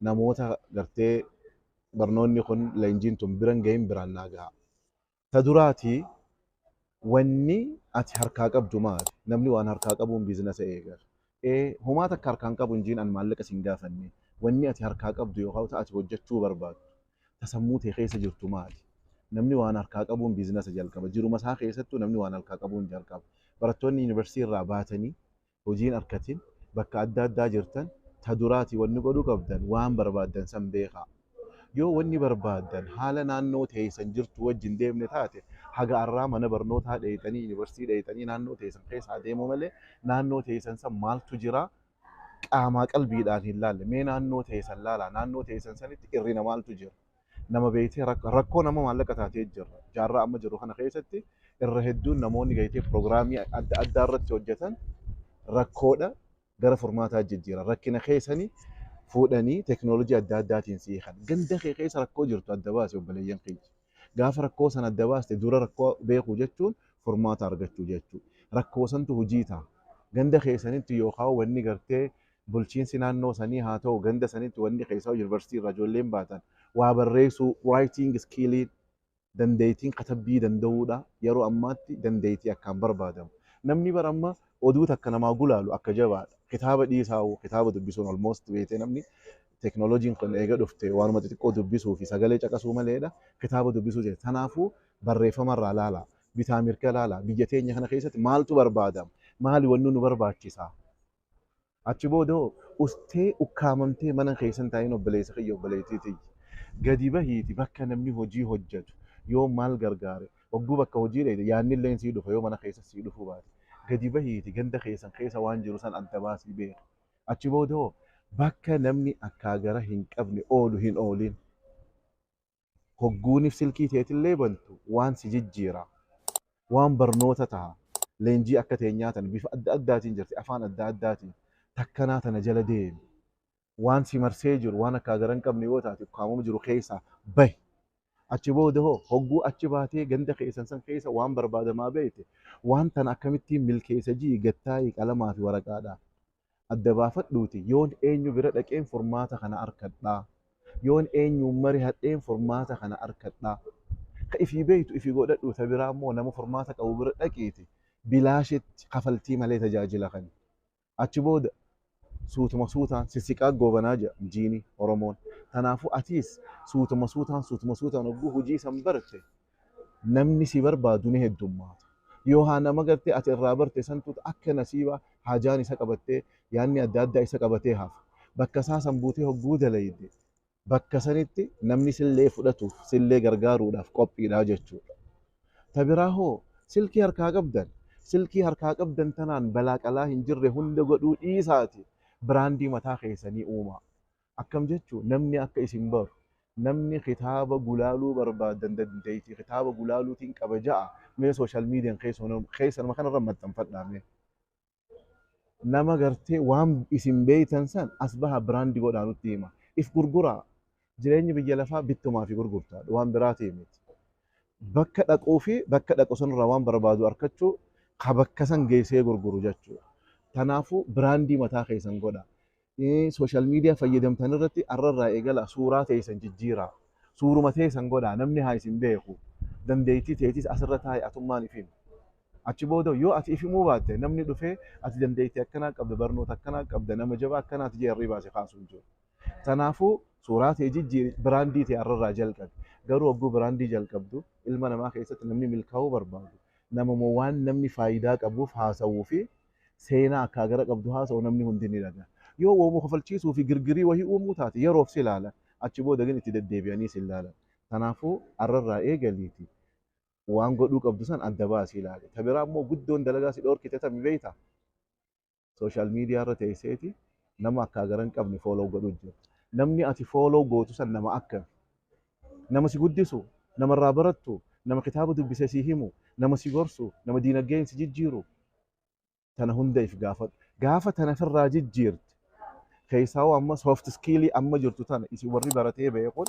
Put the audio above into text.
namoota gartee barnoonni kun leenjiin tun biran gahin biraan naagaha. Ta duraatii wanni ati harkaa qabdu maali? Namni waan harkaa qabuun biizinasa eegala. Homaa takka harkaan qabu hin jiin an maallaqa siin gaafanne. Wanni ati harkaa qabdu yookaan ati hojjechuu barbaaddu tasammuu tee keessa jirtu maali? Namni waan harkaa qabuun biizinasa jalqaba. Jiruma isaa keessattuu namni waan harkaa qabuun jalqaba. Barattoonni yuunivarsiitii irraa baatanii hojiin harkatiin bakka adda addaa jirtan ta duraatii wanni godhuu qabdan waan barbaaddan san beekaa. Yoo wanni barbaaddan haala naannoo teessan jirtu wajjin deemne taate haga arraa mana barnootaa dheeyxanii yuunivarsiitii dheeyxanii naannoo teessan keessaa deemu malee naannoo teessan san maaltu jira qaamaa qalbiidhaan hin laalle mee naannoo teessan laala naannoo teessan sanitti irrina maaltu jira nama beeytee rakkoo nama maallaqa taatee jirra jaarraa amma jiru kana keessatti irra hedduun namoonni gaytee piroogiraamii adda addaa irratti hojjetan rakkoodha gara furmaataa jijjiira rakkina keessanii fuudhanii teekinooloojii adda addaatiin siixan ganda kee keessa rakkoo jirtu adda baase obboleeyyan keenya gaafa rakkoo san adda baaste dura rakkoo beekuu jechuun furmaata argachuu jechuudha. Rakkoo santu hojii ta'a. Ganda keessanitti yookaan wanni gartee bulchiinsi naannoo sanii haa ta'u ganda sanitti wanni keessaa yuunivarsiitii irraa ijoolleen baatan waa barreessuu writing skilliin dandeettiin katabbii danda'uudha yeroo ammaatti dandeettii akkaan barbaadamu. Namni bara amma oduu takka namaa gulaalu akka jabaadha. Kitaaba dhiisaa'u kitaaba dubbisuun almost beekee namni teekinooloojiin kun eega dhufte waanuma xixiqqoo dubbisuu fi sagalee caqasuu maleedha kitaaba dubbisuu jedhe. Kanaafuu barreeffamarraa laala bitaa mirga laala biyya teenya kana keessatti maaltu barbaadama maali wanni nu barbaachisa. Achi booda ustee ukkaamamtee mana keessan taa'in obboleessa kiyya obboleettiiti gadi bahiiti bakka namni hojii hojjetu yoo maal gargaare wagguu bakka hojii dheede yaanni illee sii dhufa yoo mana keessa sii dhufuu baate gadi bahiiti ganda keessan keessa waan jiru san adda baasii beeku. Achi booda bakka namni akka gara hin qabne oolu hin oolin. Hogguuniif silkii teetillee bantu waan si jijjiira. Waan barnoota ta'a. Leenjii akka teenyaatan bifa adda addaatiin jirti afaan adda addaatiin takkanaa tana jala deemi. Waan si marsee jiru waan akka gara hin qabne yoo taate ukkaamama jiru keessaa bahi. Achi booda hogguu achi baatee ganda keessan san keessa waan barbaadamaa beekte waan tana akkamittiin milkeessa jii gattaa'ii qalamaa fi waraqaadhaan. Adda baafadhuuti yoon eenyu bira dhaqeen furmaata kana arkadhaa yoon eenyu mari hadheen furmaata kana arkadhaa ka ifii beeytu ifii godhadhu ta biraa immoo nama furmaata qabu bira dhaqiiti bilaashitti kafaltii malee tajaajila kan achi booda suutuma suutaan sissiqaa goobanaa jedha jiini oromoon kanaafuu atiis suutuma suutaan ogguu hojii san barte namni si barbaadu ni heddummaata. Yoo haa nama gartee ati irraa barte santu akka nasiiba hajaan isa qabattee yaanni adda addaa isa qabatee hafa. Bakka isaa san buutee hogguu dalayde bakka sanitti namni sillee fudhatuuf sillee gargaaruudhaaf qophiidha jechuudha. Ta biraa hoo silkii harkaa qabdan tanaan balaa qalaa hin jirre hunda godhuu dhiisaati biraandii mataa keessanii uumaa. Akkam jechuun namni akka isin baru namni kitaaba gulaaluu barbaadan dandeetti kitaaba gulaaluutiin qaba ja'a mee sooshaal miidiyaan keessanuma kanarra maxxanfadhaame. Nama gartee waan isin beeytan san as baha biraandii godhaa nutti hima. If gurguraa jireenyi biyya lafaa bittumaa fi gurgurtaadha waan biraatii miti. Bakka dhaquu fi bakka dhaqu sanarraa waan barbaadu arkachuu ka bakka san geessee gurguru jechuudha. Kanaafuu biraandii mataa keessan godhaa. Sooshaal miidiyaa fayyadamtan irratti arrarraa eegala suuraa teessan jijjiiraa. Suuruma teessan godhaa namni haa isin beeku. Dandeettii teetis asirra taa'e atummaan ifin. Achi booda yoo ati ifimuu baatte namni dhufee ati dandeettii akkanaa qabda barnoota akkanaa qabda nama jabaa akkanaati jeerrii baase kaasuu hin jiru. Kanaafuu suuraa tee jijjiiri biraandii tee arrarraa jalqabi. Garuu hogguu biraandii jalqabdu ilma namaa keessatti namni milkaa'uu barbaadu. Namamoo waan namni faayidaa qabuuf haasawuu fi seenaa akka gara qabdu haasa'u namni hundi ni dhagaa. Yoo uumuu kofalchiisuu fi girgirii wahii uumuu taate yeroof si ilaalan achi booda gin itti deddeebi'anii si ilaalan. Kanaafuu arrarraa eegaliiti waan godhuu qabdu san adda baasii ilaali. Ta biraa immoo guddoon dalagaa si dhoorkite tami beeyta. Sooshaal miidiyaa irra teesseeti nama akka gara hin qabne fooloo godhuu jira. Namni ati fooloo gootu san nama akkami? Nama si guddisu, namarraa barattu, nama kitaaba dubbisee si himu, nama si gorsu, nama diinagdeen si jijjiiru. Tana hunda if gaafadhu. Gaafa tana firraa jijjiirti. Keessaa amma soft skillii amma jirtu tana isin warri baratee beekun